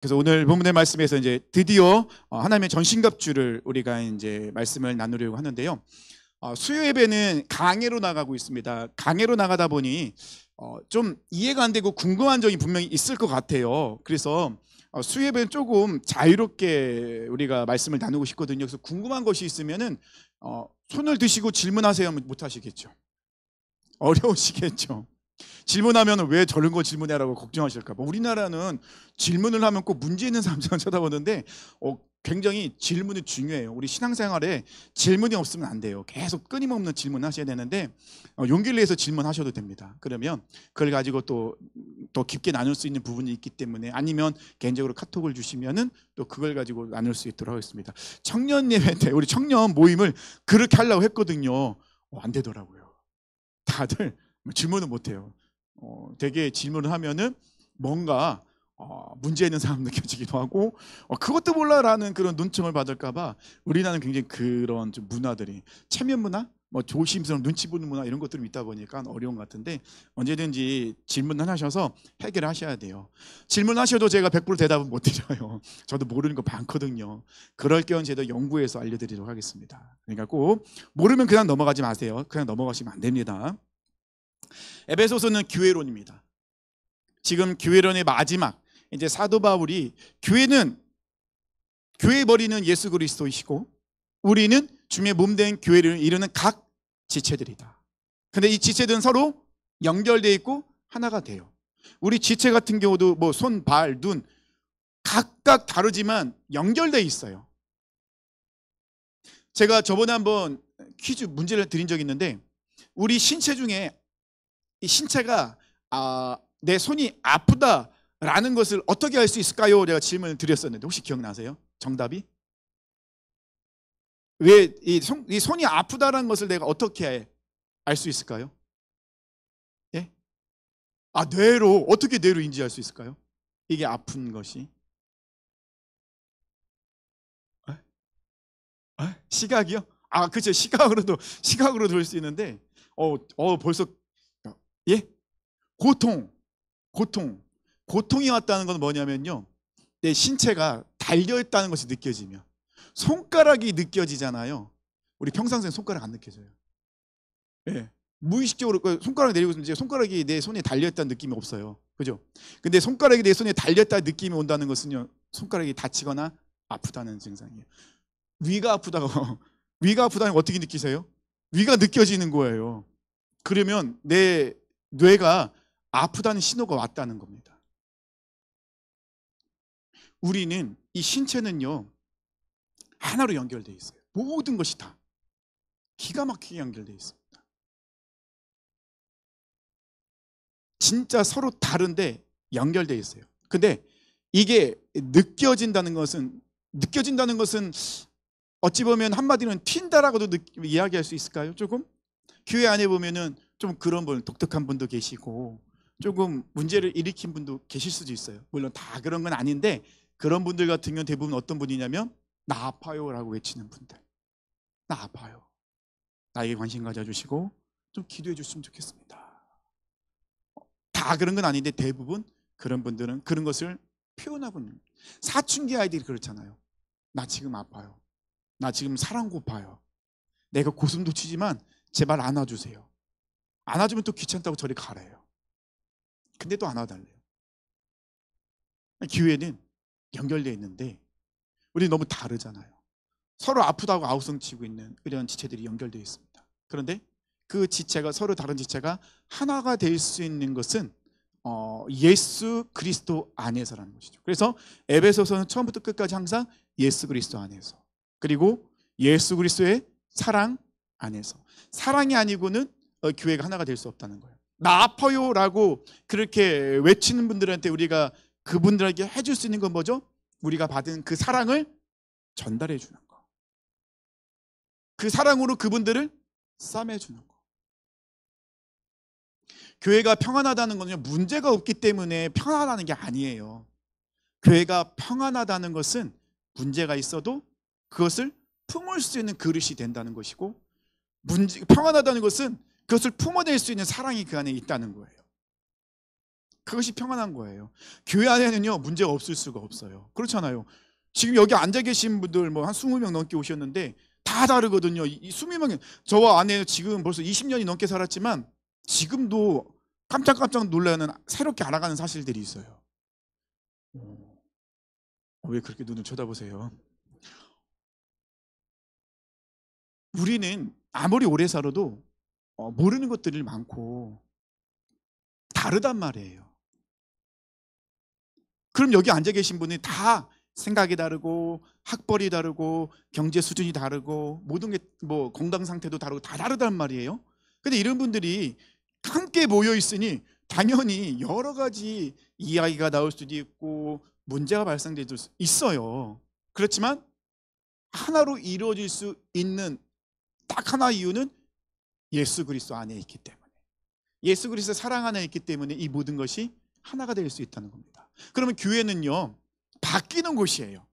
그래서 오늘 본문의 말씀에서 이제 드디어 하나님의 전신갑주를 우리가 이제 말씀을 나누려고 하는데요. 수요 예배는 강해로 나가고 있습니다. 강해로 나가다 보니 좀 이해가 안 되고 궁금한 점이 분명히 있을 것 같아요. 그래서 수요 예배는 조금 자유롭게 우리가 말씀을 나누고 싶거든요. 그래서 궁금한 것이 있으면은 손을 드시고 질문하세요. 못 하시겠죠. 어려우시겠죠. 질문하면 왜 저런 거 질문해라고 걱정하실까 봐. 우리나라는 질문을 하면 꼭 문제 있는 사람처럼 쳐다보는데 굉장히 질문이 중요해요. 우리 신앙생활에 질문이 없으면 안 돼요. 계속 끊임없는 질문 하셔야 되는데 용기를 내서 질문하셔도 됩니다. 그러면 그걸 가지고 또 더 깊게 나눌 수 있는 부분이 있기 때문에, 아니면 개인적으로 카톡을 주시면은 또 그걸 가지고 나눌 수 있도록 하겠습니다. 청년 예배 때 우리 청년 모임을 그렇게 하려고 했거든요. 안 되더라고요. 다들 질문을 못 해요. 되게 질문을 하면은 뭔가 문제 있는 사람 느껴지기도 하고 그것도 몰라라는 그런 눈총을 받을까봐 우리나라는 굉장히 그런 좀 문화들이 체면 문화, 뭐 조심스러운 눈치 보는 문화 이런 것들이 있다 보니까 어려운 것 같은데, 언제든지 질문을 하셔서 해결하셔야 돼요. 질문하셔도 제가 100% 대답은 못 드려요. 저도 모르는 거 많거든요. 그럴 경우는 제가 연구해서 알려드리도록 하겠습니다. 그러니까 꼭 모르면 그냥 넘어가지 마세요. 그냥 넘어가시면 안 됩니다. 에베소서는 교회론입니다. 지금 교회론의 마지막, 이제 사도 바울이 교회는 교회 머리는 예수 그리스도이시고 우리는 주님의 몸된 교회를 이루는 각 지체들이다. 근데 이 지체들은 서로 연결되어 있고 하나가 돼요. 우리 지체 같은 경우도 뭐 손, 발, 눈 각각 다르지만 연결되어 있어요. 제가 저번에 한번 퀴즈 문제를 드린 적이 있는데, 우리 신체 중에 이 신체가 내 손이 아프다라는 것을 어떻게 알 수 있을까요? 제가 질문을 드렸었는데 혹시 기억나세요? 정답이? 왜 이 손이 아프다라는 것을 내가 어떻게 알 수 있을까요? 예? 뇌로. 어떻게 뇌로 인지할 수 있을까요? 이게 아픈 것이. 시각이요? 그렇죠. 시각으로 들 수 있는데 벌써 예? 고통이 왔다는 건 뭐냐면요, 내 신체가 달려있다는 것이 느껴지면. 손가락이 느껴지잖아요. 우리 평상시에 손가락 안 느껴져요. 예. 무의식적으로 손가락 내리고 있으면 손가락이 내 손에 달려있다는 느낌이 없어요. 그죠? 근데 손가락이 내 손에 달렸다는 느낌이 온다는 것은요, 손가락이 다치거나 아프다는 증상이에요. 위가 아프다는 거 어떻게 느끼세요? 위가 느껴지는 거예요. 그러면 내 뇌가 아프다는 신호가 왔다는 겁니다. 우리는, 이 신체는요, 하나로 연결되어 있어요. 모든 것이 다 기가 막히게 연결되어 있습니다. 진짜 서로 다른데 연결되어 있어요. 근데 이게 느껴진다는 것은 어찌 보면 한마디로는 튄다라고도 이야기할 수 있을까요? 조금? 교회 안에 보면은 좀 그런 분, 독특한 분도 계시고 조금 문제를 일으킨 분도 계실 수도 있어요. 물론 다 그런 건 아닌데, 그런 분들 같은 경우는 대부분 어떤 분이냐면 나 아파요라고 외치는 분들. 나 아파요. 나에게 관심 가져주시고 좀 기도해 주시면 좋겠습니다. 다 그런 건 아닌데 대부분 그런 분들은 그런 것을 표현하고 있는 거예요. 사춘기 아이들이 그렇잖아요. 나 지금 아파요. 나 지금 사랑 고파요. 내가 고슴도 치지만 제발 안아주세요. 안아주면 또 귀찮다고 저리 가래요. 근데 또 안아달래요. 교회는 연결되어 있는데 우리 너무 다르잖아요. 서로 아프다고 아우성치고 있는 이런 지체들이 연결되어 있습니다. 그런데 그 지체가, 서로 다른 지체가 하나가 될 수 있는 것은 예수 그리스도 안에서라는 것이죠. 그래서 에베소서는 처음부터 끝까지 항상 예수 그리스도 안에서, 그리고 예수 그리스도의 사랑 안에서. 사랑이 아니고는 교회가 하나가 될 수 없다는 거예요. 나 아파요라고 그렇게 외치는 분들한테 우리가 그분들에게 해줄 수 있는 건 뭐죠? 우리가 받은 그 사랑을 전달해 주는 거. 그 사랑으로 그분들을 싸매주는 거. 교회가 평안하다는 건요, 문제가 없기 때문에 평안하다는 게 아니에요. 교회가 평안하다는 것은 문제가 있어도 그것을 품을 수 있는 그릇이 된다는 것이고, 평안하다는 것은 그것을 품어낼 수 있는 사랑이 그 안에 있다는 거예요. 그것이 평안한 거예요. 교회 안에는요 문제가 없을 수가 없어요. 그렇잖아요. 지금 여기 앉아 계신 분들 뭐 한 20명 넘게 오셨는데 다 다르거든요. 이 20명, 저와 아내는 지금 벌써 20년이 넘게 살았지만 지금도 깜짝깜짝 놀라는 새롭게 알아가는 사실들이 있어요. 왜 그렇게 눈을 쳐다보세요? 우리는 아무리 오래 살아도 모르는 것들이 많고 다르단 말이에요. 그럼 여기 앉아 계신 분이 다 생각이 다르고 학벌이 다르고 경제 수준이 다르고 모든 게 뭐 건강 상태도 다르고 다 다르단 말이에요. 근데 이런 분들이 함께 모여 있으니 당연히 여러 가지 이야기가 나올 수도 있고 문제가 발생될 수 있어요. 그렇지만 하나로 이루어질 수 있는 딱 하나 이유는 예수 그리스도 안에 있기 때문에, 예수 그리스도 사랑 안에 있기 때문에 이 모든 것이 하나가 될 수 있다는 겁니다. 그러면 교회는요 바뀌는 곳이에요.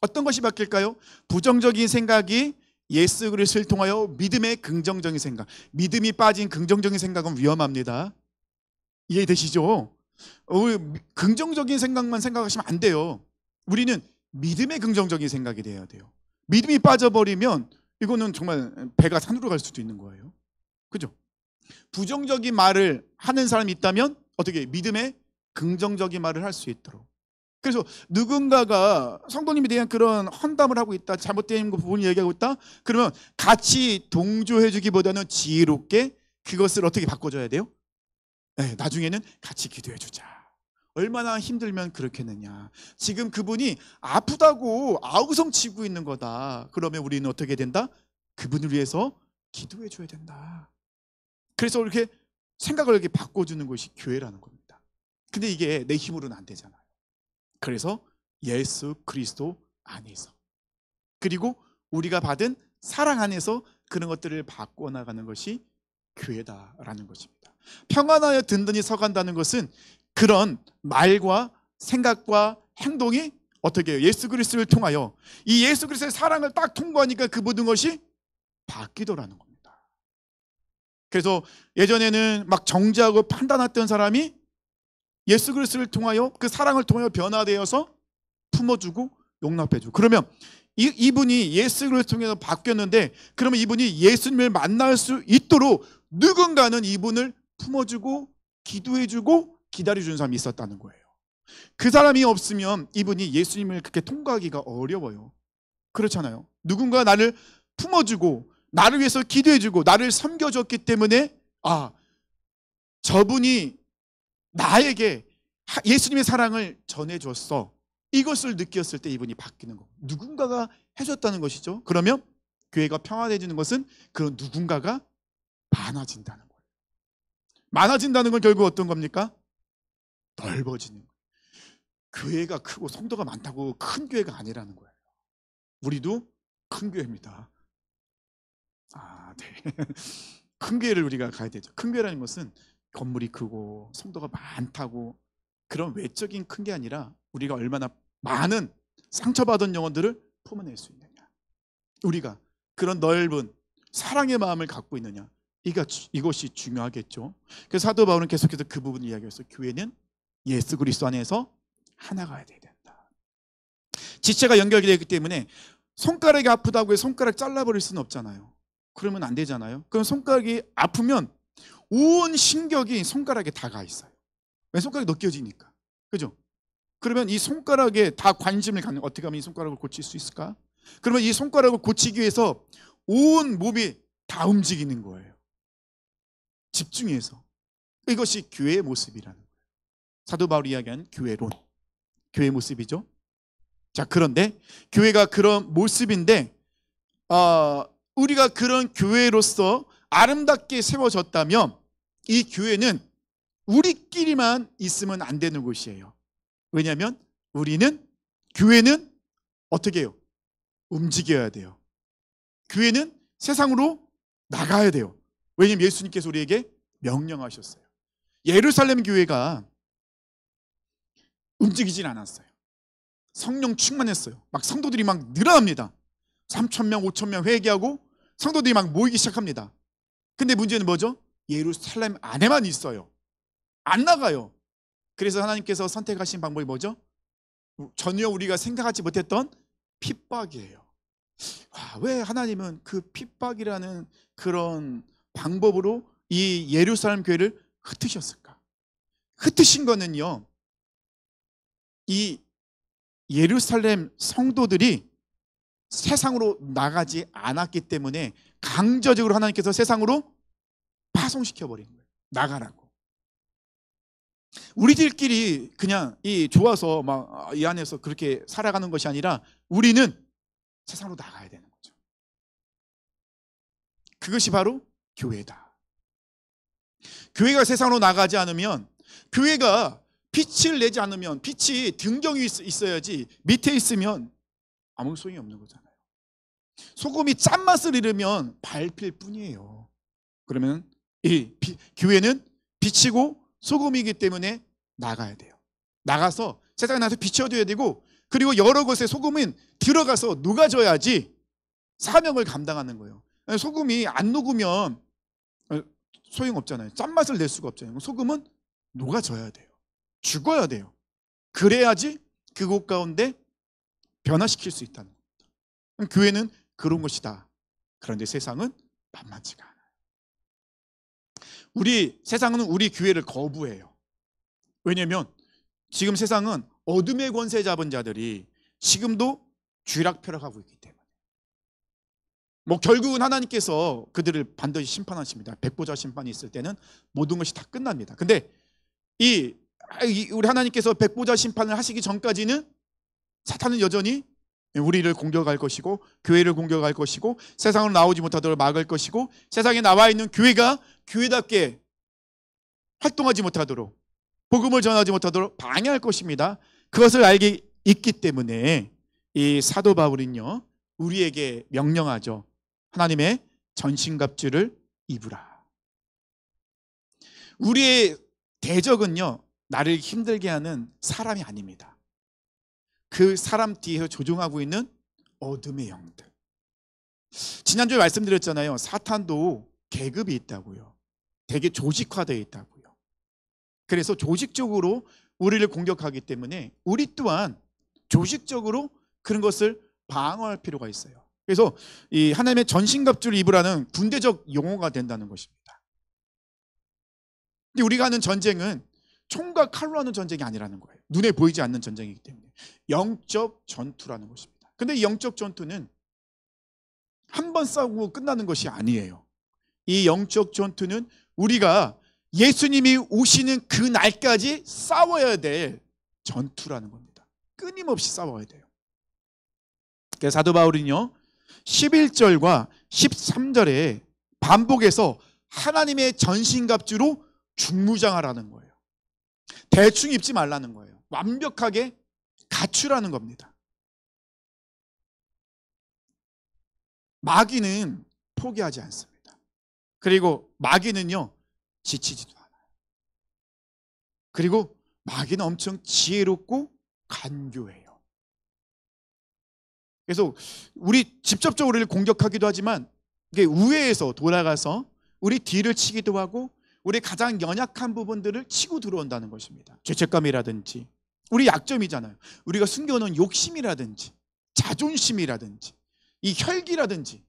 어떤 것이 바뀔까요? 부정적인 생각이 예수 그리스도를 통하여 믿음의 긍정적인 생각, 믿음이 빠진 긍정적인 생각은 위험합니다. 이해되시죠? 긍정적인 생각만 생각하시면 안 돼요. 우리는 믿음의 긍정적인 생각이 돼야 돼요. 믿음이 빠져버리면 이거는 정말 배가 산으로 갈 수도 있는 거예요. 그죠? 부정적인 말을 하는 사람이 있다면 어떻게 믿음의 긍정적인 말을 할 수 있도록. 그래서 누군가가 성도님에 대한 그런 헌담을 하고 있다, 잘못된 부분을 얘기하고 있다, 그러면 같이 동조해 주기보다는 지혜롭게 그것을 어떻게 바꿔줘야 돼요? 네, 나중에는 같이 기도해 주자. 얼마나 힘들면 그렇겠느냐. 지금 그분이 아프다고 아우성 치고 있는 거다. 그러면 우리는 어떻게 된다? 그분을 위해서 기도해 줘야 된다. 그래서 이렇게 생각을 이렇게 바꿔주는 것이 교회라는 겁니다. 근데 이게 내 힘으로는 안 되잖아요. 그래서 예수 그리스도 안에서, 그리고 우리가 받은 사랑 안에서 그런 것들을 바꿔나가는 것이 교회다라는 것입니다. 평안하여 든든히 서간다는 것은 그런 말과 생각과 행동이 어떻게 해요? 예수 그리스도를 통하여 이 예수 그리스도의 사랑을 딱 통과하니까 그 모든 것이 바뀌더라는 겁니다. 그래서 예전에는 막 정죄하고 판단했던 사람이 예수 그리스도를 통하여 그 사랑을 통하여 변화되어서 품어주고 용납해주고, 그러면 이분이 예수 그리스도를 통해서 바뀌었는데, 그러면 이분이 예수님을 만날 수 있도록 누군가는 이분을 품어주고 기도해주고 기다려주는 사람이 있었다는 거예요. 그 사람이 없으면 이분이 예수님을 그렇게 통과하기가 어려워요. 그렇잖아요. 누군가 나를 품어주고 나를 위해서 기도해주고 나를 섬겨줬기 때문에 저분이 나에게 예수님의 사랑을 전해줬어, 이것을 느꼈을 때 이분이 바뀌는 거. 누군가가 해줬다는 것이죠. 그러면 교회가 평안해지는 것은 그런 누군가가 많아진다는 거예요. 많아진다는 건 결국 어떤 겁니까? 넓어지는 거예요. 교회가 크고 성도가 많다고 큰 교회가 아니라는 거예요. 우리도 큰 교회입니다. 네. 큰 교회를 우리가 가야 되죠. 큰 교회라는 것은 건물이 크고 성도가 많다고 그런 외적인 큰 게 아니라 우리가 얼마나 많은 상처받은 영혼들을 품어낼 수 있느냐, 우리가 그런 넓은 사랑의 마음을 갖고 있느냐, 이것이 중요하겠죠. 그래서 사도 바울은 계속해서 그 부분을 이야기했어요. 교회는 예수 그리스도 안에서 하나가 돼야 된다. 지체가 연결되기 때문에 손가락이 아프다고 해서 손가락 잘라버릴 수는 없잖아요. 그러면 안 되잖아요. 그럼 손가락이 아프면 온 신경이 손가락에 다 가 있어요. 왜? 손가락이 느껴지니까. 그죠? 그러면 이 손가락에 다 관심을 갖는, 어떻게 하면 이 손가락을 고칠 수 있을까? 그러면 이 손가락을 고치기 위해서 온 몸이 다 움직이는 거예요. 집중해서. 이것이 교회의 모습이라는 거예요. 사도 바울이 이야기한 교회론, 교회의 모습이죠. 자, 그런데 교회가 그런 모습인데 우리가 그런 교회로서 아름답게 세워졌다면 이 교회는 우리끼리만 있으면 안 되는 곳이에요. 왜냐하면 교회는 어떻게 해요? 움직여야 돼요. 교회는 세상으로 나가야 돼요. 왜냐하면 예수님께서 우리에게 명령하셨어요. 예루살렘 교회가 움직이진 않았어요. 성령 충만했어요. 막 성도들이 막 늘어납니다. 3,000명, 5,000명 회개하고 성도들이 막 모이기 시작합니다. 근데 문제는 뭐죠? 예루살렘 안에만 있어요. 안 나가요. 그래서 하나님께서 선택하신 방법이 뭐죠? 전혀 우리가 생각하지 못했던 핍박이에요. 왜 하나님은 그 핍박이라는 그런 방법으로 이 예루살렘 교회를 흩으셨을까? 흩으신 거는요, 이 예루살렘 성도들이 세상으로 나가지 않았기 때문에 강제적으로 하나님께서 세상으로 파송시켜 버린 거예요. 나가라고. 우리들끼리 그냥 이 좋아서 막 이 안에서 그렇게 살아가는 것이 아니라 우리는 세상으로 나가야 되는 거죠. 그것이 바로 교회다. 교회가 세상으로 나가지 않으면, 교회가 빛을 내지 않으면, 빛이 등경이 있어야지 밑에 있으면 아무 소용이 없는 거잖아요. 소금이 짠맛을 잃으면 밟힐 뿐이에요. 그러면 이 교회는 빛이고 소금이기 때문에 나가야 돼요. 나가서 세상에 나가서 비춰줘야 되고, 그리고 여러 곳에 소금은 들어가서 녹아져야지 사명을 감당하는 거예요. 소금이 안 녹으면 소용없잖아요. 짠맛을 낼 수가 없잖아요. 소금은 녹아져야 돼요. 죽어야 돼요. 그래야지 그곳 가운데 변화시킬 수 있다는 겁니다. 교회는 그런 것이다. 그런데 세상은 만만치가 않아요. 세상은 우리 교회를 거부해요. 왜냐하면 지금 세상은 어둠의 권세 잡은 자들이 지금도 쥐락펴락하고 있기 때문에. 결국은 하나님께서 그들을 반드시 심판하십니다. 백보자 심판이 있을 때는 모든 것이 다 끝납니다. 근데 우리 하나님께서 백보자 심판을 하시기 전까지는 사탄은 여전히 우리를 공격할 것이고, 교회를 공격할 것이고, 세상으로 나오지 못하도록 막을 것이고, 세상에 나와 있는 교회가 교회답게 활동하지 못하도록, 복음을 전하지 못하도록 방해할 것입니다. 그것을 알기 있기 때문에 이 사도 바울은요, 우리에게 명령하죠. 하나님의 전신갑주를 입으라. 우리의 대적은요, 나를 힘들게 하는 사람이 아닙니다. 그 사람 뒤에서 조종하고 있는 어둠의 영들. 지난주에 말씀드렸잖아요. 사탄도 계급이 있다고요. 되게 조직화되어 있다고요. 그래서 조직적으로 우리를 공격하기 때문에 우리 또한 조직적으로 그런 것을 방어할 필요가 있어요. 그래서 이 하나님의 전신갑주를 입으라는 군대적 용어가 된다는 것입니다. 근데 우리가 하는 전쟁은 총과 칼로 하는 전쟁이 아니라는 거예요. 눈에 보이지 않는 전쟁이기 때문에 영적 전투라는 것입니다. 근데 이 영적 전투는 한 번 싸우고 끝나는 것이 아니에요. 이 영적 전투는 우리가 예수님이 오시는 그 날까지 싸워야 될 전투라는 겁니다. 끊임없이 싸워야 돼요. 그래서 사도 바울은요, 11절과 13절에 반복해서 하나님의 전신갑주로 중무장하라는 거예요. 대충 입지 말라는 거예요. 완벽하게 갖추라는 겁니다. 마귀는 포기하지 않습니다. 그리고 마귀는요, 지치지도 않아요. 그리고 마귀는 엄청 지혜롭고 간교해요. 그래서 직접적으로 우리를 공격하기도 하지만, 이게 우회해서 돌아가서 우리 뒤를 치기도 하고, 우리 가장 연약한 부분들을 치고 들어온다는 것입니다. 죄책감이라든지, 우리 약점이잖아요. 우리가 숨겨놓은 욕심이라든지, 자존심이라든지, 이 혈기라든지,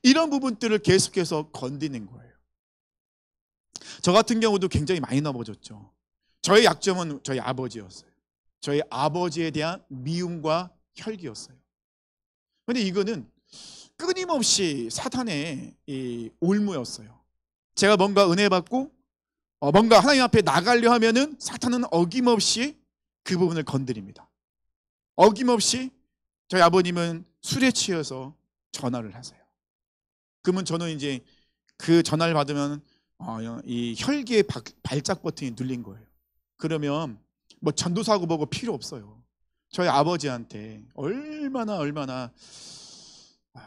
이런 부분들을 계속해서 건드는 거예요. 저 같은 경우도 굉장히 많이 넘어졌죠. 저의 약점은 저희 아버지였어요. 저희 아버지에 대한 미움과 혈기였어요. 그런데 이거는 끊임없이 사탄의 이 올무였어요. 제가 뭔가 은혜 받고 뭔가 하나님 앞에 나가려 하면은 사탄은 어김없이 그 부분을 건드립니다. 어김없이 저희 아버님은 술에 취해서 전화를 하세요. 그러면 저는 이제 그 전화를 받으면 이 혈기의 발작 버튼이 눌린 거예요. 그러면 뭐 전도사고 뭐고 필요 없어요. 저희 아버지한테 얼마나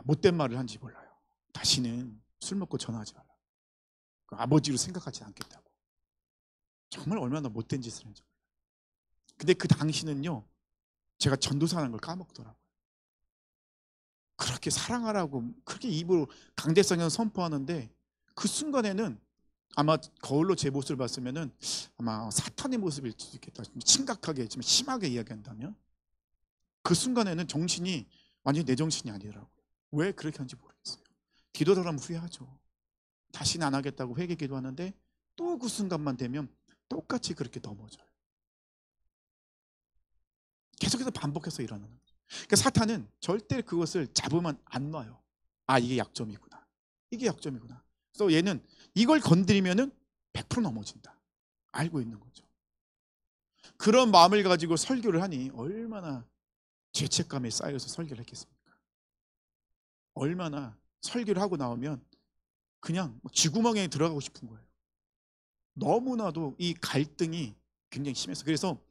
못된 말을 한지 몰라요. 다시는 술 먹고 전화하지 말라. 아버지로 생각하지 않겠다고. 정말 얼마나 못된 짓을 했는지 몰라요. 근데 그 당시는요, 제가 전도사라는 걸 까먹더라고요. 그렇게 사랑하라고 그렇게 입으로 강대성을 선포하는데 그 순간에는 아마 거울로 제 모습을 봤으면은 아마 사탄의 모습일 수도 있겠다. 좀 심각하게, 좀 심하게 이야기한다면 그 순간에는 정신이 완전히 내 정신이 아니더라고요. 왜 그렇게 하는지 모르겠어요. 뒤돌아가면 후회하죠. 다시는 안 하겠다고 회개 기도하는데 또 그 순간만 되면 똑같이 그렇게 넘어져요. 계속해서 반복해서 일어나는 거예요. 그러니까 사탄은 절대 그것을 잡으면 안 놔요. 아, 이게 약점이구나. 이게 약점이구나. 그래서 얘는 이걸 건드리면은 100% 넘어진다. 알고 있는 거죠. 그런 마음을 가지고 설교를 하니 얼마나 죄책감에 쌓여서 설교를 했겠습니까? 얼마나 설교를 하고 나오면 그냥 쥐구멍에 들어가고 싶은 거예요. 너무나도 이 갈등이 굉장히 심해서. 그래서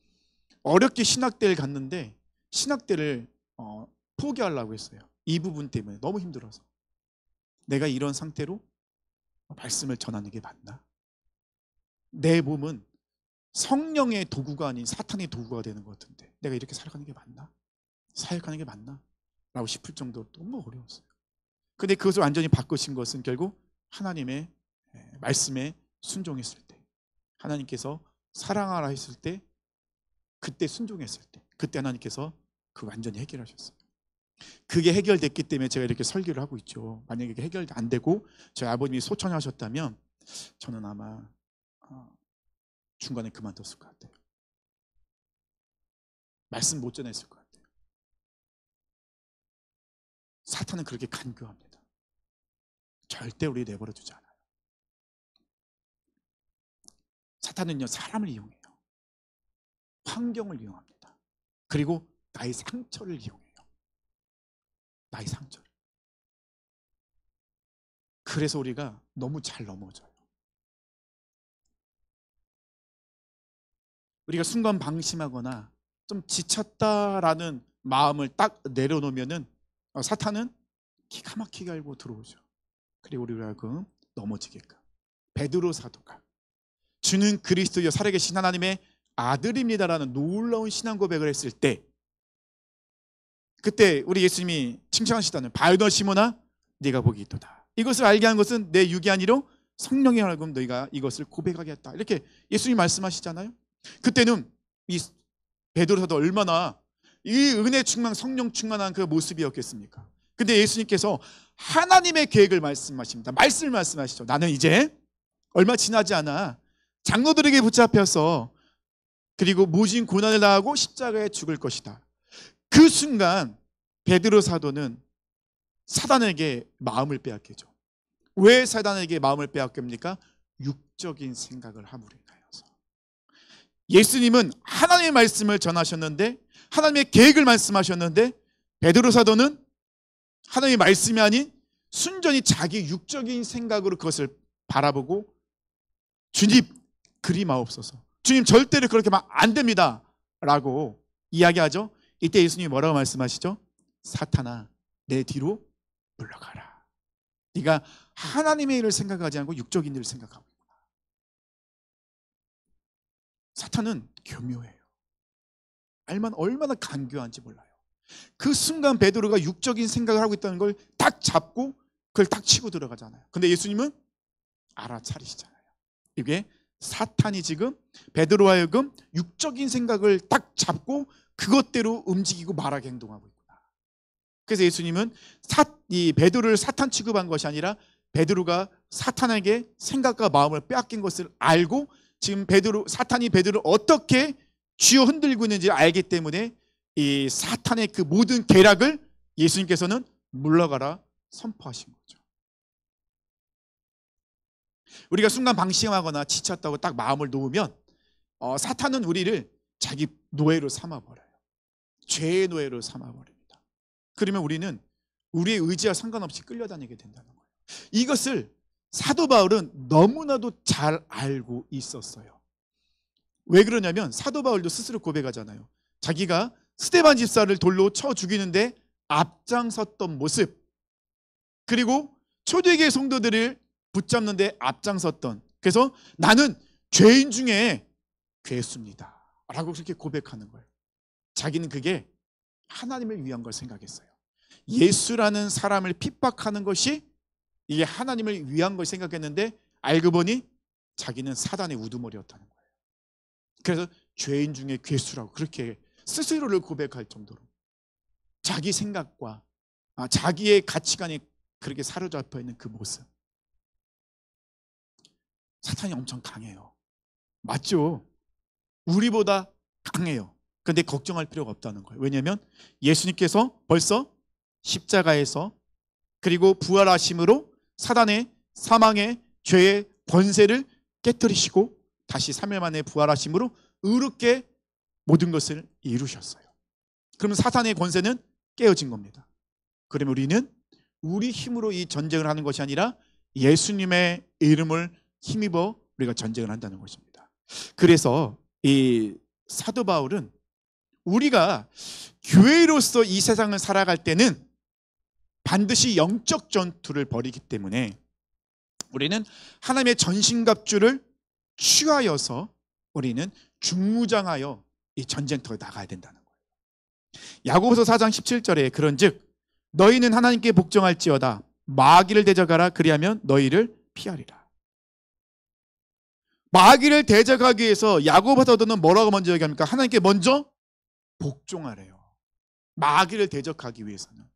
어렵게 신학대를 갔는데 신학대를 포기하려고 했어요. 이 부분 때문에 너무 힘들어서. 내가 이런 상태로 말씀을 전하는 게 맞나? 내 몸은 성령의 도구가 아닌 사탄의 도구가 되는 것 같은데 내가 이렇게 살아가는 게 맞나? 사역하는 게 맞나? 라고 싶을 정도로 너무 어려웠어요. 근데 그것을 완전히 바꾸신 것은 결국 하나님의 말씀에 순종했을 때, 하나님께서 사랑하라 했을 때, 그때 순종했을 때, 그때 하나님께서 그 완전히 해결하셨어요. 그게 해결됐기 때문에 제가 이렇게 설교를 하고 있죠. 만약에 이게 해결 안 되고 저희 아버님이 소천하셨다면 저는 아마 중간에 그만뒀을 것 같아요. 말씀 못 전했을 것 같아요. 사탄은 그렇게 간교합니다. 절대 우리 내버려 두지 않아요. 사탄은요, 사람을 이용해요. 환경을 이용합니다. 그리고 나의 상처를 이용해요. 나의 상처를. 그래서 우리가 너무 잘 넘어져요. 우리가 순간 방심하거나 좀 지쳤다라는 마음을 딱 내려놓으면은 사탄은 기가 막히게 알고 들어오죠. 그리고 우리를 하여금 넘어지게끔. 베드로 사도가 주는 그리스도여 살아계신 하나님의 아들입니다라는 놀라운 신앙 고백을 했을 때, 그때 우리 예수님이 칭찬하시다는 바요너 시몬아 네가 복이 있도다. 이것을 알게 한 것은 내 육이 아니로 성령의 하여금 너희가 이것을 고백하게 했다. 이렇게 예수님이 말씀하시잖아요. 그때는 이 베드로 사도 얼마나 이 은혜 충만 성령 충만한 그 모습이었겠습니까? 근데 예수님께서 하나님의 계획을 말씀하십니다. 말씀을 말씀하시죠. 나는 이제 얼마 지나지 않아 장로들에게 붙잡혀서 그리고 모진 고난을 당하고 십자가에 죽을 것이다. 그 순간 베드로 사도는 사단에게 마음을 빼앗기죠. 왜 사단에게 마음을 빼앗깁니까? 육적인 생각을 함으로 인하여서. 예수님은 하나님의 말씀을 전하셨는데, 하나님의 계획을 말씀하셨는데, 베드로 사도는 하나님의 말씀이 아닌 순전히 자기 육적인 생각으로 그것을 바라보고, 주님 그리 마옵소서, 주님 절대로 그렇게 하면 안 됩니다 라고 이야기하죠. 이때 예수님이 뭐라고 말씀하시죠? 사탄아 내 뒤로 물러가라. 네가 하나님의 일을 생각하지 않고 육적인 일을 생각하고 있구나. 사탄은 교묘해요. 알만 얼마나 간교한지 몰라요. 그 순간 베드로가 육적인 생각을 하고 있다는 걸 딱 잡고 그걸 딱 치고 들어가잖아요. 근데 예수님은 알아차리시잖아요. 이게 사탄이 지금 베드로와 하여금 육적인 생각을 딱 잡고 그것대로 움직이고 말하게 행동하고 있구나. 그래서 예수님은 이 베드로를 사탄 취급한 것이 아니라 베드로가 사탄에게 생각과 마음을 빼앗긴 것을 알고 지금 사탄이 베드로를 어떻게 쥐어 흔들고 있는지 알기 때문에 이 사탄의 그 모든 계략을 예수님께서는 물러가라 선포하신 거죠. 우리가 순간 방심하거나 지쳤다고 딱 마음을 놓으면 사탄은 우리를 자기 노예로 삼아버려요. 죄의 노예로 삼아버립니다. 그러면 우리는 우리의 의지와 상관없이 끌려다니게 된다는 거예요. 이것을 사도 바울은 너무나도 잘 알고 있었어요. 왜 그러냐면 사도 바울도 스스로 고백하잖아요. 자기가 스데반 집사를 돌로 쳐 죽이는데 앞장섰던 모습, 그리고 초대교회 성도들을 붙잡는데 앞장섰던, 그래서 나는 죄인 중에 괴수입니다 라고 그렇게 고백하는 거예요. 자기는 그게 하나님을 위한 걸 생각했어요. 예수라는 사람을 핍박하는 것이 이게 하나님을 위한 걸 생각했는데 알고 보니 자기는 사단의 우두머리였다는 거예요. 그래서 죄인 중에 괴수라고 그렇게 스스로를 고백할 정도로 자기 생각과 자기의 가치관이 그렇게 사로잡혀 있는 그 모습. 사탄이 엄청 강해요. 맞죠? 우리보다 강해요. 그런데 걱정할 필요가 없다는 거예요. 왜냐하면 예수님께서 벌써 십자가에서 그리고 부활하심으로 사단의 사망의 죄의 권세를 깨뜨리시고 다시 3일 만에 부활하심으로 의롭게 모든 것을 이루셨어요. 그러면 사탄의 권세는 깨어진 겁니다. 그러면 우리는 우리 힘으로 이 전쟁을 하는 것이 아니라 예수님의 이름을 힘입어 우리가 전쟁을 한다는 것입니다. 그래서 이 사도 바울은 우리가 교회로서 이 세상을 살아갈 때는 반드시 영적 전투를 벌이기 때문에 우리는 하나님의 전신갑주를 취하여서 우리는 중무장하여 이 전쟁터에 나가야 된다는 거예요. 야고보서 4장 17절에 그런즉 너희는 하나님께 복종할지어다 마귀를 대적하라 그리하면 너희를 피하리라. 마귀를 대적하기 위해서 야고보 사도는 뭐라고 먼저 얘기합니까? 하나님께 먼저 복종하래요. 마귀를 대적하기 위해서는.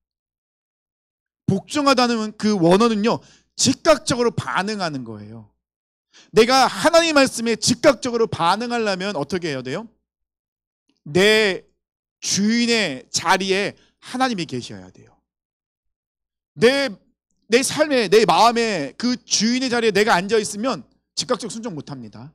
복종하다는 그 원어는요, 즉각적으로 반응하는 거예요. 내가 하나님 말씀에 즉각적으로 반응하려면 어떻게 해야 돼요? 내 주인의 자리에 하나님이 계셔야 돼요. 내 삶에, 내 마음에 그 주인의 자리에 내가 앉아 있으면 즉각적 순종 못 합니다.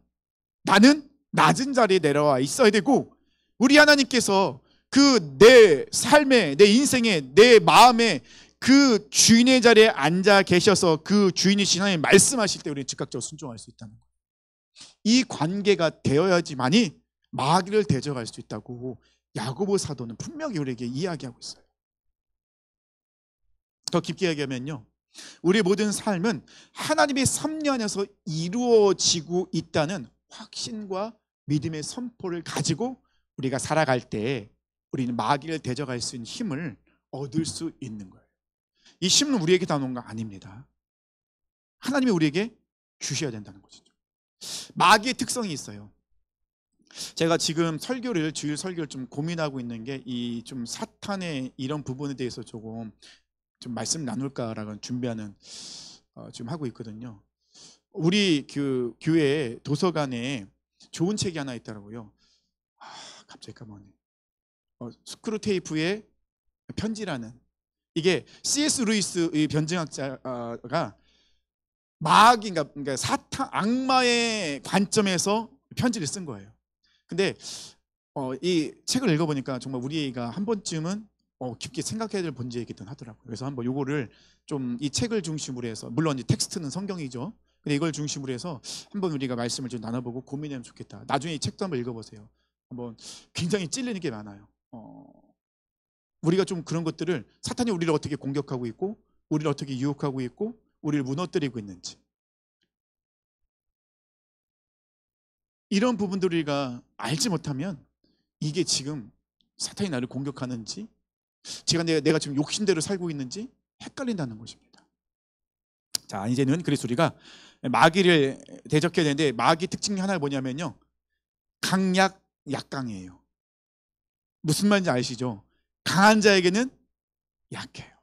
나는 낮은 자리에 내려와 있어야 되고, 우리 하나님께서 그 내 삶에, 내 인생에, 내 마음에 그 주인의 자리에 앉아 계셔서 그 주인이신 하나님 말씀하실 때 우리는 즉각적으로 순종할 수 있다는 거예요. 이 관계가 되어야지만이 마귀를 대적할 수 있다고 야고보 사도는 분명히 우리에게 이야기하고 있어요. 더 깊게 얘기하면요, 우리 모든 삶은 하나님의 섭리 안에서 이루어지고 있다는 확신과 믿음의 선포를 가지고 우리가 살아갈 때 우리는 마귀를 대적할 수 있는 힘을 얻을 수 있는 거예요. 이 힘은 우리에게 다 놓은 거 아닙니다. 하나님이 우리에게 주셔야 된다는 것이죠. 마귀의 특성이 있어요. 제가 지금 설교를, 주일 설교를 좀 고민하고 있는 게 이 좀 사탄의 이런 부분에 대해서 조금 좀 말씀 나눌까라고 준비하는 지금 하고 있거든요. 우리 그 교회 도서관에 좋은 책이 하나 있더라고요. 갑자기 까먹네. 스크루테이프의 편지라는, 이게 C.S. 루이스 이 변증학자가 마귀, 그러니까 사탄, 악마의 관점에서 편지를 쓴 거예요. 근데 이 책을 읽어보니까 정말 우리가 한 번쯤은 깊게 생각해야 될 문제이기도 하더라고요. 그래서 한번 요거를 좀 이 책을 중심으로 해서, 물론 이 텍스트는 성경이죠. 근데 이걸 중심으로 해서 한번 우리가 말씀을 좀 나눠보고 고민하면 좋겠다. 나중에 이 책도 한번 읽어보세요. 한번 굉장히 찔리는 게 많아요. 우리가 좀 그런 것들을, 사탄이 우리를 어떻게 공격하고 있고, 우리를 어떻게 유혹하고 있고, 우리를 무너뜨리고 있는지, 이런 부분들을 우리가 알지 못하면 이게 지금 사탄이 나를 공격하는지, 내가 지금 욕심대로 살고 있는지 헷갈린다는 것입니다. 자, 이제는 그래서 우리가 마귀를 대적해야 되는데, 마귀 특징 중에 하나가 뭐냐면요, 강약 약강이에요. 무슨 말인지 아시죠? 강한 자에게는 약해요.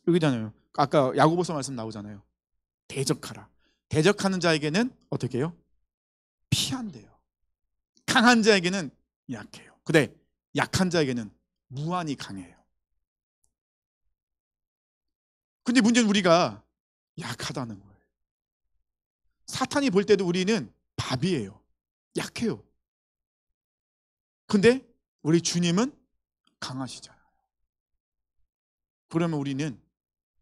여기잖아요. 아까 야고보서 말씀 나오잖아요. 대적하라. 대적하는 자에게는 어떻게 해요? 피한대요. 강한 자에게는 약해요. 근데 약한 자에게는 무한히 강해요. 근데 문제는 우리가 약하다는 거예요. 사탄이 볼 때도 우리는 밥이에요. 약해요. 근데 우리 주님은 강하시잖아요. 그러면 우리는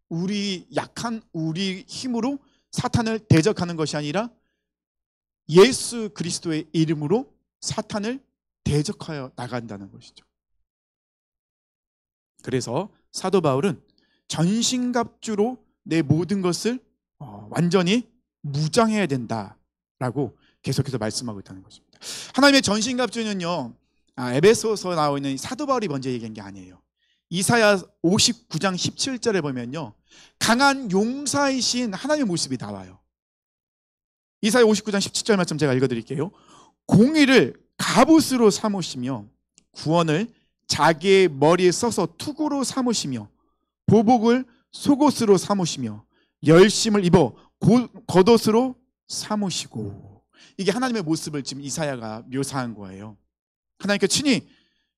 우리 약한 우리 힘으로 사탄을 대적하는 것이 아니라 예수 그리스도의 이름으로 사탄을 대적하여 나간다는 것이죠. 그래서 사도 바울은 전신갑주로 내 모든 것을 완전히 무장해야 된다라고 계속해서 말씀하고 있다는 것입니다. 하나님의 전신갑주는요, 에베소서 나와 있는 사도 바울이 먼저 얘기한 게 아니에요. 이사야 59장 17절에 보면요, 강한 용사이신 하나님의 모습이 나와요. 이사야 59장 17절 말씀 제가 읽어드릴게요. 공의를 갑옷으로 삼으시며 구원을 자기의 머리에 써서 투구로 삼으시며 보복을 속옷으로 삼으시며 열심을 입어 겉옷으로 삼으시고. 이게 하나님의 모습을 지금 이사야가 묘사한 거예요. 하나님께 친히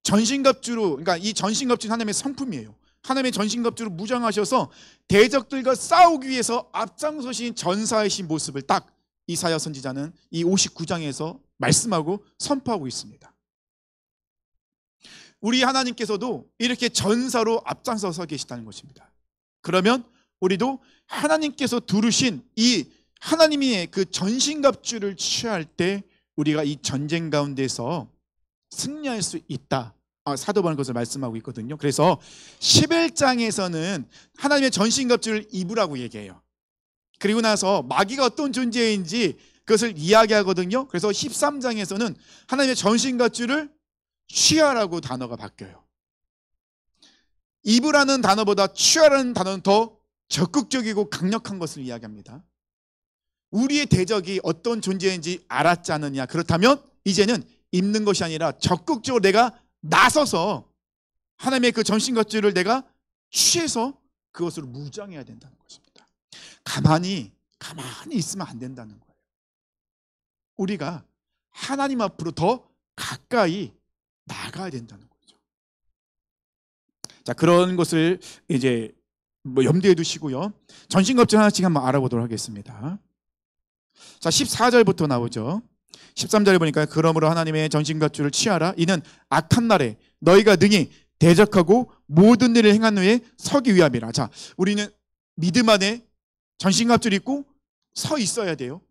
전신갑주로, 그러니까 이 전신갑주는 하나님의 성품이에요. 하나님의 전신갑주로 무장하셔서 대적들과 싸우기 위해서 앞장서신 전사이신 모습을 딱 이사야 선지자는 이 59장에서 말씀하고 선포하고 있습니다. 우리 하나님께서도 이렇게 전사로 앞장서서 계시다는 것입니다. 그러면 우리도 하나님께서 두르신 이 하나님의 그 전신갑주를 취할 때 우리가 이 전쟁 가운데서 승리할 수 있다, 사도 바울은 그것을 말씀하고 있거든요. 그래서 11장에서는 하나님의 전신갑주를 입으라고 얘기해요. 그리고 나서 마귀가 어떤 존재인지 그것을 이야기하거든요. 그래서 13장에서는 하나님의 전신갑주를 취하라고 단어가 바뀌어요. 입으라는 단어보다 취하라는 단어는 더 적극적이고 강력한 것을 이야기합니다. 우리의 대적이 어떤 존재인지 알았지 않느냐? 그렇다면 이제는 입는 것이 아니라 적극적으로 내가 나서서 하나님의 그 전신갑주를 내가 취해서 그것으로 무장해야 된다는 것입니다. 가만히 있으면 안 된다는 거예요. 우리가 하나님 앞으로 더 가까이 나가야 된다는 거죠. 자, 그런 것을 이제 염두에 두시고요. 전신갑주 하나씩 한번 알아보도록 하겠습니다. 자, 14절부터 나오죠. 13절에 보니까 그러므로 하나님의 전신갑주를 취하라. 이는 악한 날에 너희가 능히 대적하고 모든 일을 행한 후에 서기 위함이라. 자, 우리는 믿음 안에 전신갑주를 입고 서 있어야 돼요.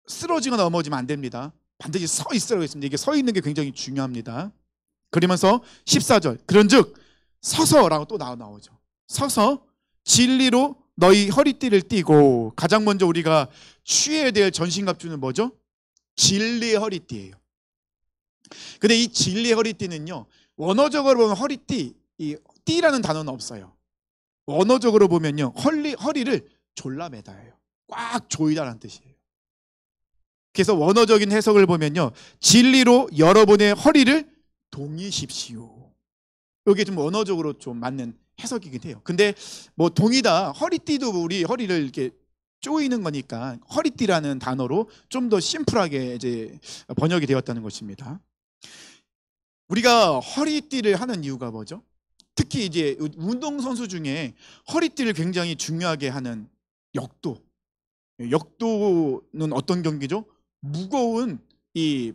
쓰러지거나 넘어지면 안 됩니다. 반드시 서 있으라고 했습니다. 이게 서 있는 게 굉장히 중요합니다. 그러면서 14절 그런즉 서서라고 또 나오죠. 서서 진리로 너희 허리띠를 띠고. 가장 먼저 우리가 취해야 될 전신갑주는 뭐죠? 진리의 허리띠예요. 근데 이 진리의 허리띠는요, 원어적으로 보면 허리띠, 이 띠라는 단어는 없어요. 원어적으로 보면요, 허리를 졸라매다예요. 꽉 조이다라는 뜻이에요. 그래서 원어적인 해석을 보면요, 진리로 여러분의 허리를 동이십시오. 이게 좀 원어적으로 좀 맞는 해석이긴 해요. 근데 뭐 동이다, 허리띠도 우리 허리를 이렇게 조이는 거니까 허리띠라는 단어로 좀 더 심플하게 이제 번역이 되었다는 것입니다. 우리가 허리띠를 하는 이유가 뭐죠? 특히 이제 운동선수 중에 허리띠를 굉장히 중요하게 하는 역도. 역도는 어떤 경기죠? 무거운 이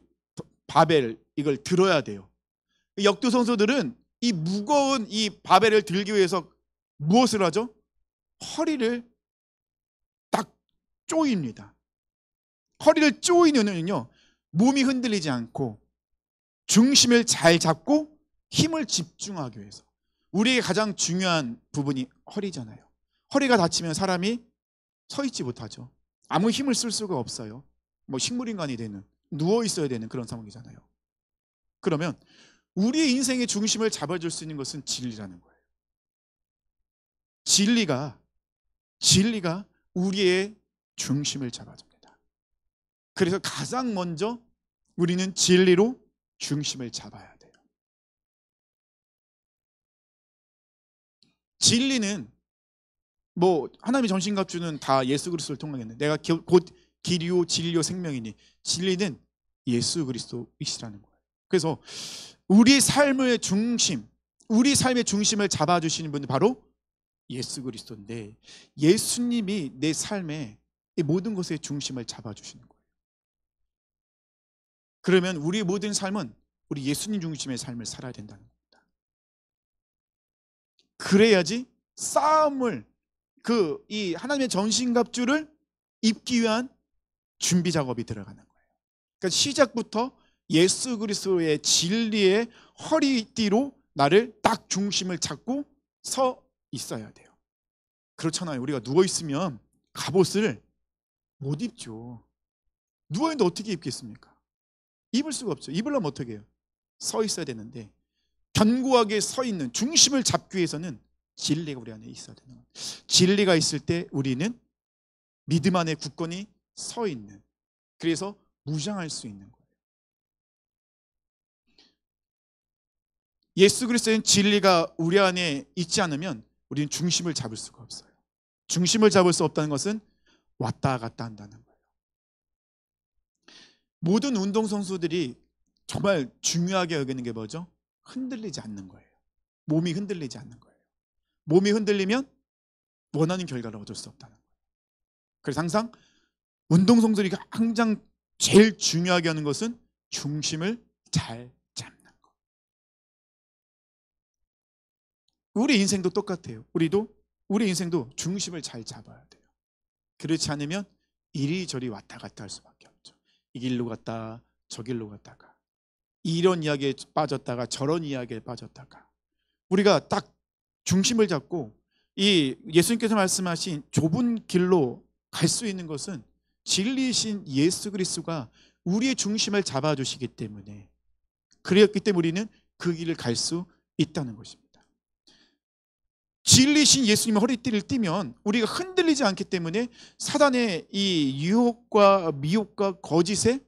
바벨, 이걸 들어야 돼요. 역도 선수들은 이 무거운 이 바벨을 들기 위해서 무엇을 하죠? 허리를 딱 조입니다. 허리를 조이는 이유는요, 몸이 흔들리지 않고 중심을 잘 잡고 힘을 집중하기 위해서. 우리에게 가장 중요한 부분이 허리잖아요. 허리가 다치면 사람이 서 있지 못하죠. 아무 힘을 쓸 수가 없어요. 뭐 식물인간이 되는, 누워 있어야 되는 그런 상황이잖아요. 그러면 우리의 인생의 중심을 잡아줄 수 있는 것은 진리라는 거예요. 진리가 우리의 중심을 잡아줍니다. 그래서 가장 먼저 우리는 진리로 중심을 잡아야 돼요. 진리는 뭐 하나님의 전신갑주는 다 예수 그리스도를 통하겠네. 내가 곧 길이요 진리요 생명이니. 진리는 예수 그리스도이시라는 거예요. 그래서 우리 삶의 중심, 우리 삶의 중심을 잡아주시는 분은 바로 예수 그리스도인데, 예수님이 내 삶의 이 모든 것의 중심을 잡아주시는 거예요. 그러면 우리 모든 삶은 우리 예수님 중심의 삶을 살아야 된다는 겁니다. 그래야지 싸움을, 이 하나님의 전신갑주를 입기 위한 준비 작업이 들어가는 거예요. 그러니까 시작부터 예수 그리스도의 진리의 허리띠로 나를 딱 중심을 잡고 서 있어야 돼요. 그렇잖아요. 우리가 누워있으면 갑옷을 못 입죠. 누워있는데 어떻게 입겠습니까? 입을 수가 없죠. 입으려면 어떻게 해요? 서 있어야 되는데, 견고하게 서 있는 중심을 잡기 위해서는 진리가 우리 안에 있어야 되는 거예요. 진리가 있을 때 우리는 믿음 안에 굳건히 서 있는, 그래서 무장할 수 있는 거예요. 예수 그리스도의 진리가 우리 안에 있지 않으면 우리는 중심을 잡을 수가 없어요. 중심을 잡을 수 없다는 것은 왔다 갔다 한다는 거예요. 모든 운동선수들이 정말 중요하게 여기는 게 뭐죠? 흔들리지 않는 거예요. 몸이 흔들리지 않는 거예요. 몸이 흔들리면 원하는 결과를 얻을 수 없다는 거예요. 그래서 항상 운동선수들이 항상 제일 중요하게 하는 것은 중심을 잘 잡는 거. 우리 인생도 똑같아요. 우리 인생도 중심을 잘 잡아야 돼요. 그렇지 않으면 이리저리 왔다 갔다 할 수밖에 없죠. 이 길로 갔다 저 길로 갔다가, 이런 이야기에 빠졌다가 저런 이야기에 빠졌다가, 우리가 딱 중심을 잡고 이 예수님께서 말씀하신 좁은 길로 갈 수 있는 것은 진리이신 예수 그리스도가 우리의 중심을 잡아주시기 때문에, 그랬기 때문에 우리는 그 길을 갈 수 있다는 것입니다. 진리신 예수님의 허리띠를 띠면 우리가 흔들리지 않기 때문에 사단의 이 유혹과 미혹과 거짓에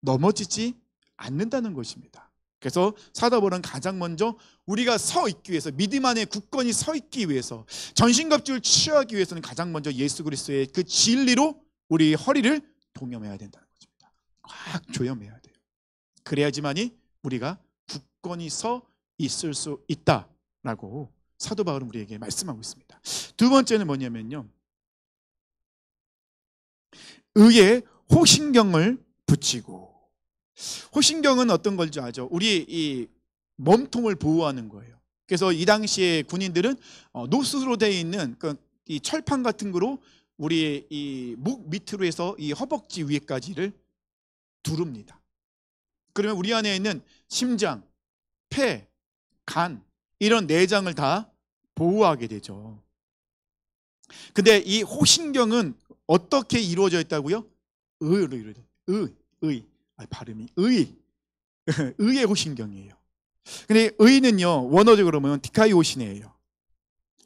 넘어지지 않는다는 것입니다. 그래서 사도 바울은 가장 먼저 우리가 서 있기 위해서, 믿음 안에 굳건히 서 있기 위해서, 전신갑주를 취하기 위해서는 가장 먼저 예수 그리스도의 그 진리로 우리 허리를 동여매야 된다는 것입니다. 꽉 조여매야 돼요. 그래야지만이 우리가 굳건히 서 있을 수 있다라고 사도 바울은 우리에게 말씀하고 있습니다. 두 번째는 뭐냐면요, 의에 호신경을 붙이고. 호신경은 어떤 건지 아죠? 우리 이 몸통을 보호하는 거예요. 그래서 이 당시에 군인들은 노스로 되어 있는 이 철판 같은 거로 우리 이 목 밑으로 해서 이 허벅지 위에까지를 두릅니다. 그러면 우리 안에 있는 심장, 폐, 간, 이런 내장을 다 보호하게 되죠. 근데 이 호신경은 어떻게 이루어져 있다고요? 의로 이루어져 있어요. 발음이 의의 호신경이에요. 근데 의는요, 원어적으로 보면 디카이오시네예요.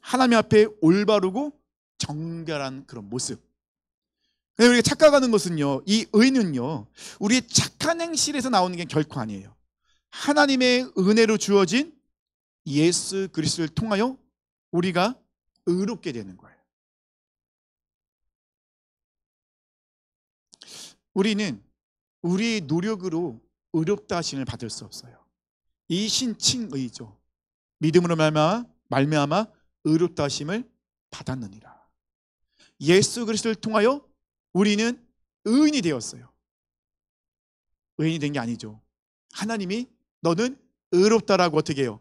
하나님 앞에 올바르고 정결한 그런 모습. 근데 우리가 착각하는 것은요, 이 의는요, 우리의 착한 행실에서 나오는 게 결코 아니에요. 하나님의 은혜로 주어진 예수 그리스도를 통하여 우리가 의롭게 되는 거예요. 우리는 우리 노력으로 의롭다 하심을 받을 수 없어요. 이 신칭의죠. 믿음으로 말미암아 의롭다 하심을 받았느니라. 예수 그리스도를 통하여 우리는 의인이 되었어요. 의인이 된 게 아니죠. 하나님이 너는 의롭다라고 어떻게 해요?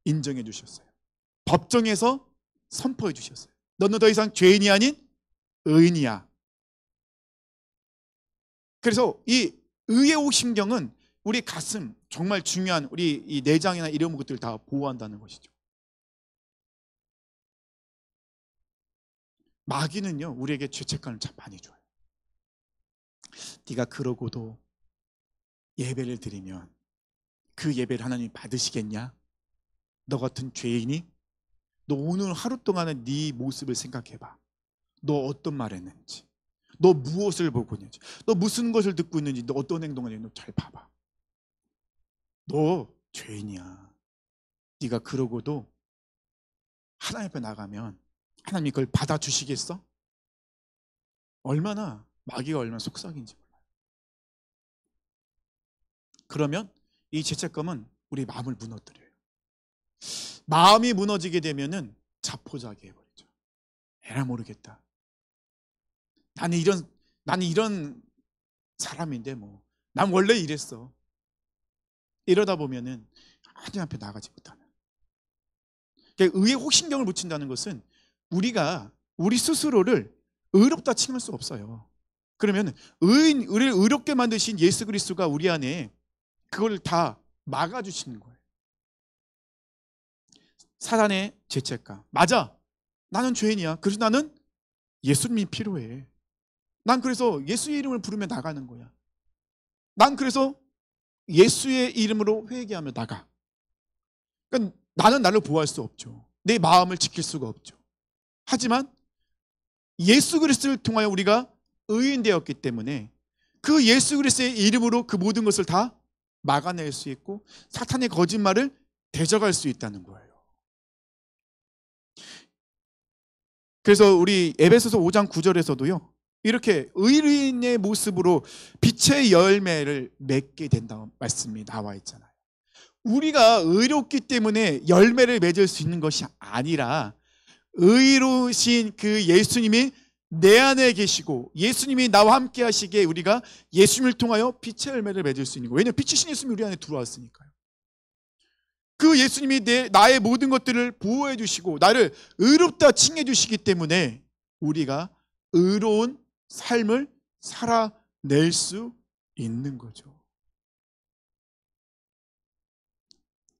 인정해 주셨어요. 법정에서 선포해 주셨어요. 너는 더 이상 죄인이 아닌 의인이야. 그래서 이 의의 호신경은 우리 가슴, 정말 중요한 우리 이 내장이나 이런 것들을 다 보호한다는 것이죠. 마귀는요, 우리에게 죄책감을 참 많이 줘요. 네가 그러고도 예배를 드리면 그 예배를 하나님이 받으시겠냐? 너 같은 죄인이? 너 오늘 하루 동안의 네 모습을 생각해봐. 너 어떤 말 했는지, 너 무엇을 보고 있는지, 너 무슨 것을 듣고 있는지, 너 어떤 행동을 했는지 잘 봐봐. 너 죄인이야. 네가 그러고도 하나님 앞에 나가면 하나님이 그걸 받아주시겠어? 마귀가 얼마나 속삭인지 몰라요. 그러면 이 죄책감은 우리 마음을 무너뜨려요. 마음이 무너지게 되면은 자포자기 해버리죠. 에라 모르겠다. 나는 이런 사람인데 난 원래 이랬어. 이러다 보면은 하나님 앞에 나가지 못하는. 그러니까 의에 호신경을 붙인다는 것은 우리가 우리 스스로를 의롭다 칭할 수 없어요. 그러면 우리를 의롭게 만드신 예수 그리스도가 우리 안에 그걸 다 막아주시는 거예요. 사단의 죄책감. 맞아. 나는 죄인이야. 그래서 나는 예수님이 필요해. 난 그래서 예수의 이름을 부르며 나가는 거야. 난 그래서 예수의 이름으로 회개하며 나가. 그러니까 나는 나를 보호할 수 없죠. 내 마음을 지킬 수가 없죠. 하지만 예수 그리스도를 통하여 우리가 의인 되었기 때문에 그 예수 그리스도의 이름으로 그 모든 것을 다 막아낼 수 있고 사탄의 거짓말을 대적할 수 있다는 거예요. 그래서 우리 에베소서 5장 9절에서도요. 이렇게 의인의 모습으로 빛의 열매를 맺게 된다는 말씀이 나와 있잖아요. 우리가 의롭기 때문에 열매를 맺을 수 있는 것이 아니라 의로우신 그 예수님이 내 안에 계시고 예수님이 나와 함께 하시기에 우리가 예수님을 통하여 빛의 열매를 맺을 수 있는 거예요. 왜냐하면 빛이신 예수님이 우리 안에 들어왔으니까요. 그 예수님이 나의 모든 것들을 보호해 주시고 나를 의롭다 칭해 주시기 때문에 우리가 의로운 삶을 살아낼 수 있는 거죠.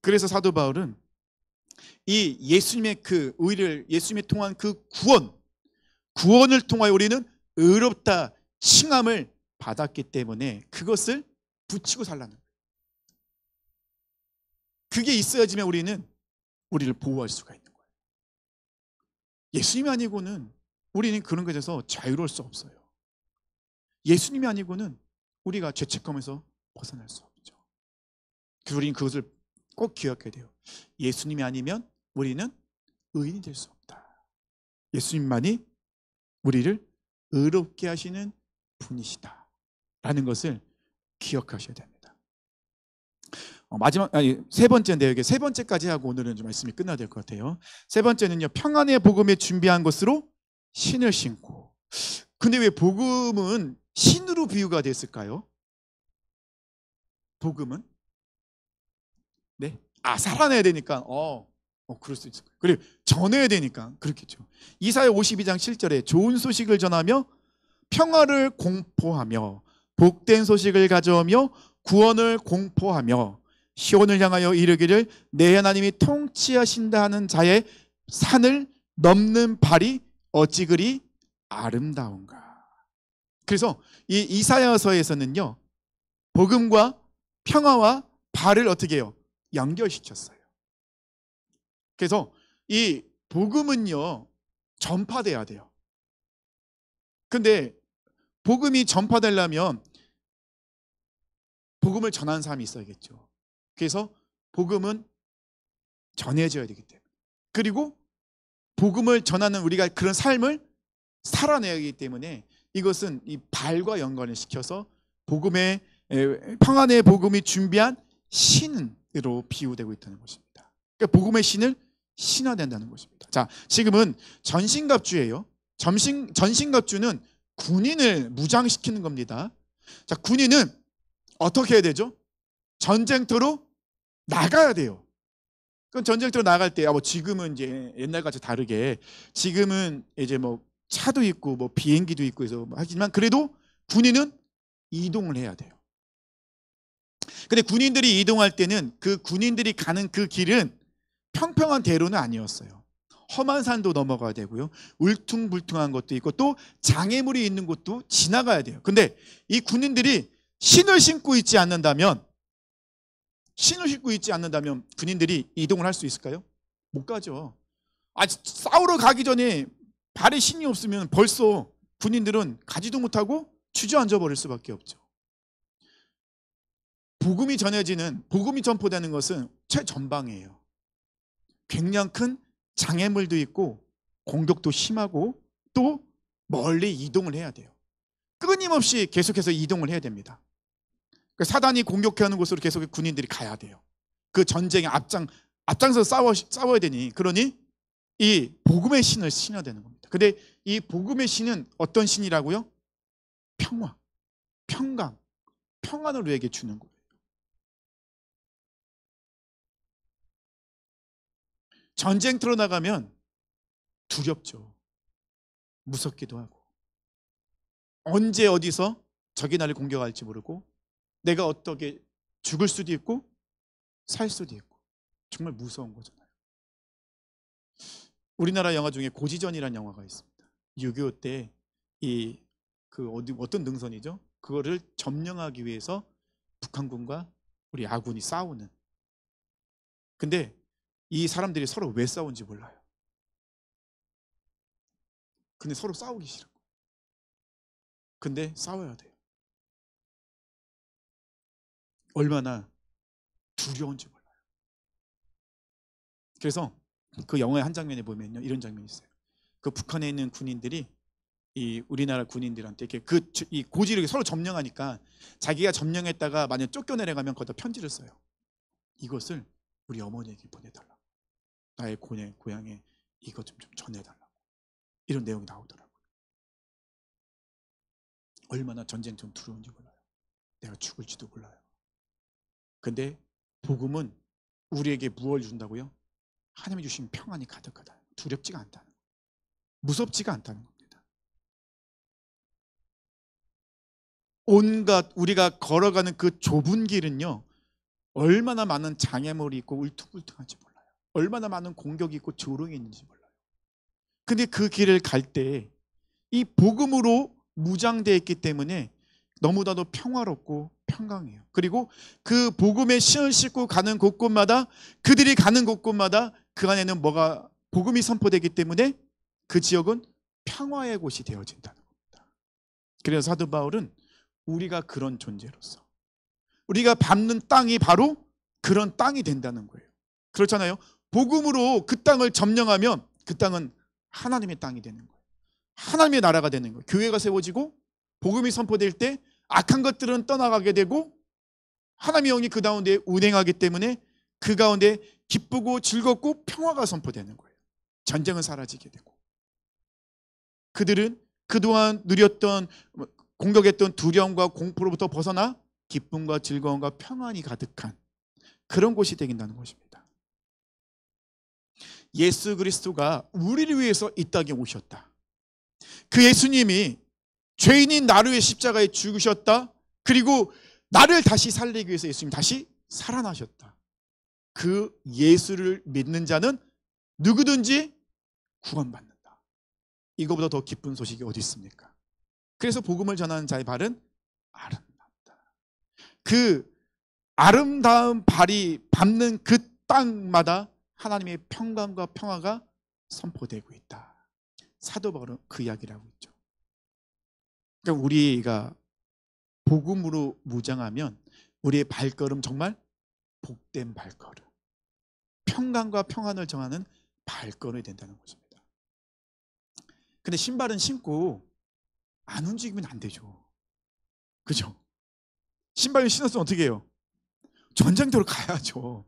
그래서 사도 바울은 이 예수님의 그 의를 예수님이 통한 그 구원을 통하여 우리는 의롭다 칭함을 받았기 때문에 그것을 붙이고 살라는 거예요. 그게 있어야지만 우리를 보호할 수가 있는 거예요. 예수님이 아니고는 우리는 그런 것에서 자유로울 수 없어요. 예수님이 아니고는 우리가 죄책감에서 벗어날 수 없죠. 그래서 우리는 그것을 꼭 기억해야 돼요. 예수님이 아니면 우리는 의인이 될 수 없다. 예수님만이 우리를 의롭게 하시는 분이시다 라는 것을 기억하셔야 됩니다. 세 번째인데요. 이게 세 번째까지 하고 오늘은 좀 말씀이 끝나야 될 것 같아요. 세 번째는요, 평안의 복음에 준비한 것으로 신을 신고. 근데 왜 복음은 신으로 비유가 됐을까요? 복음은? 네? 살아내야 되니까 그럴 수 있을 거예요. 그리고 전해야 되니까 그렇겠죠. 이사야 52장 7절에 좋은 소식을 전하며 평화를 공포하며 복된 소식을 가져오며 구원을 공포하며 시온을 향하여 이르기를 내 하나님이 통치하신다 하는 자의 산을 넘는 발이 어찌 그리 아름다운가. 그래서 이 이사야서에서는요, 복음과 평화와 발을 어떻게 해요? 연결시켰어요. 그래서 이 복음은요, 전파돼야 돼요. 근데 복음이 전파되려면 복음을 전하는 사람이 있어야겠죠. 그래서 복음은 전해져야 되기 때문에, 그리고 복음을 전하는 우리가 그런 삶을 살아내야 하기 때문에 이것은 이 발과 연관을 시켜서 복음의 평안의 복음이 준비한 신으로 비유되고 있다는 것입니다. 그러니까 복음의 신을 신화된다는 것입니다. 자, 지금은 전신갑주예요. 전신갑주는 군인을 무장시키는 겁니다. 자, 군인은 어떻게 해야 되죠? 전쟁터로 나가야 돼요. 그럼 전쟁터로 나갈 때 지금은 이제 옛날같이 다르게 지금은 이제 차도 있고 비행기도 있고 해서 하지만 그래도 군인은 이동을 해야 돼요. 근데 군인들이 이동할 때는 그 군인들이 가는 그 길은 평평한 대로는 아니었어요. 험한 산도 넘어가야 되고요. 울퉁불퉁한 것도 있고 또 장애물이 있는 곳도 지나가야 돼요. 근데 이 군인들이 신을 신고 있지 않는다면 군인들이 이동을 할 수 있을까요? 못 가죠. 싸우러 가기 전에 발에 신이 없으면 벌써 군인들은 가지도 못하고 주저앉아 버릴 수밖에 없죠. 복음이 전포되는 것은 최전방이에요. 굉장히 큰 장애물도 있고 공격도 심하고 또 멀리 이동을 해야 돼요. 끊임없이 계속해서 이동을 해야 됩니다. 사단이 공격하는 곳으로 계속 군인들이 가야 돼요. 그 전쟁에 앞장서 싸워야 되니, 그러니 이 복음의 신을 신어야 되는 겁니다. 근데 이 복음의 신은 어떤 신이라고요? 평화, 평강, 평안을 우리에게 주는 거예요. 전쟁터로 나가면 두렵죠. 무섭기도 하고 언제 어디서 적이 나를 공격할지 모르고 내가 어떻게 죽을 수도 있고 살 수도 있고 정말 무서운 거잖아요. 우리나라 영화 중에 고지전이라는 영화가 있습니다. 6.25 때 어떤 능선이죠? 그거를 점령하기 위해서 북한군과 우리 아군이 싸우는. 근데 이 사람들이 서로 왜 싸운지 몰라요. 근데 서로 싸우기 싫은 거예요. 근데 싸워야 돼요. 얼마나 두려운지 몰라요. 그래서 그 영화의 한 장면에 보면요, 이런 장면이 있어요. 그 북한에 있는 군인들이 이 우리나라 군인들한테 이렇게 이 고지를 서로 점령하니까 자기가 점령했다가 만약 쫓겨내려가면 거기다 편지를 써요. 이것을 우리 어머니에게 보내달라고. 나의 고향에 이것 좀 전해달라고. 이런 내용이 나오더라고요. 얼마나 전쟁 좀 두려운지 몰라요. 내가 죽을지도 몰라요. 근데 복음은 우리에게 무엇을 준다고요? 하나님이 주신 평안이 가득하다. 두렵지가 않다는 거예요. 무섭지가 않다는 겁니다. 온갖 우리가 걸어가는 그 좁은 길은요, 얼마나 많은 장애물이 있고 울퉁불퉁한지 몰라요. 얼마나 많은 공격이 있고 조롱이 있는지 몰라요. 근데 그 길을 갈 때 이 복음으로 무장되어 있기 때문에 너무나도 평화롭고 평강해요. 그리고 그 복음의 신을 싣고 가는 곳곳마다, 그들이 가는 곳곳마다 그 안에는 뭐가 복음이 선포되기 때문에 그 지역은 평화의 곳이 되어진다는 겁니다. 그래서 사도 바울은 우리가 그런 존재로서 우리가 밟는 땅이 바로 그런 땅이 된다는 거예요. 그렇잖아요. 복음으로 그 땅을 점령하면 그 땅은 하나님의 땅이 되는 거예요. 하나님의 나라가 되는 거예요. 교회가 세워지고 복음이 선포될 때 악한 것들은 떠나가게 되고 하나님의 영이 그 가운데 운행하기 때문에 그 가운데 기쁘고 즐겁고 평화가 선포되는 거예요. 전쟁은 사라지게 되고, 그들은 그동안 누렸던 공격했던 두려움과 공포로부터 벗어나 기쁨과 즐거움과 평안이 가득한 그런 곳이 되긴다는 것입니다. 예수 그리스도가 우리를 위해서 이 땅에 오셨다. 그 예수님이 죄인인 나를 위해 십자가에 죽으셨다. 그리고 나를 다시 살리기 위해서 예수님이 다시 살아나셨다. 그 예수를 믿는 자는 누구든지 구원받는다. 이거보다 더 기쁜 소식이 어디 있습니까? 그래서 복음을 전하는 자의 발은 아름답다. 그 아름다운 발이 밟는 그 땅마다 하나님의 평강과 평화가 선포되고 있다. 사도 바울은 그 이야기를 하고 있죠. 그러니까 우리가 복음으로 무장하면 우리의 발걸음 정말 복된 발걸음, 평강과 평안을 정하는 발걸음이 된다는 것입니다. 근데 신발은 신고 안 움직이면 안 되죠. 그죠? 신발을 신었으면 어떻게 해요? 전쟁터로 가야죠.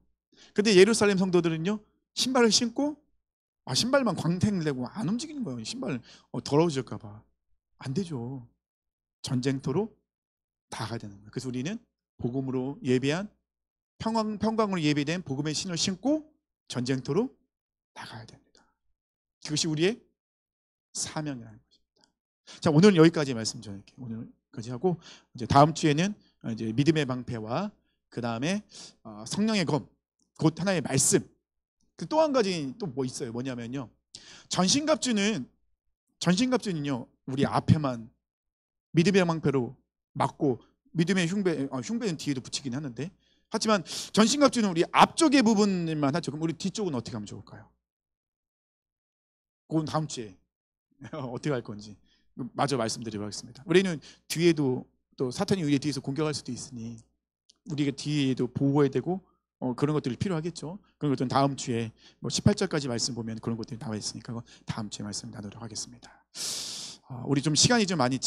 근데 예루살렘 성도들은요, 신발을 신고 신발만 광택을 내고 안 움직이는 거예요. 신발 더러워질까 봐. 안 되죠. 전쟁터로 나가야 되는 거예요. 그래서 우리는 복음으로 예비한 평강으로 예비된 복음의 신을 신고 전쟁터로 나가야 됩니다. 그것이 우리의 사명이라는 것입니다. 자, 오늘은 여기까지 말씀 전할게요. 오늘까지 하고 이제 다음 주에는 이제 믿음의 방패와 그 다음에 성령의 검, 곧 하나의 말씀. 또 한 가지 또 뭐 있어요. 뭐냐면요, 전신갑주는요 우리 앞에만 믿음의 방패로 막고 믿음의 흉배는 뒤에도 붙이긴 하는데, 하지만 전신갑주는 우리 앞쪽의 부분만 하죠. 그럼 우리 뒤쪽은 어떻게 하면 좋을까요? 그건 다음 주에 어떻게 할 건지 마저 말씀드리도록 하겠습니다. 우리는 뒤에도 또 사탄이 우리 뒤에서 공격할 수도 있으니 우리가 뒤에도 보호해야 되고 그런 것들이 필요하겠죠. 그런 것들은 다음 주에 18절까지 말씀 보면 그런 것들이 나와 있으니까 다음 주에 말씀 나누도록 하겠습니다. 우리 좀 시간이 좀 많이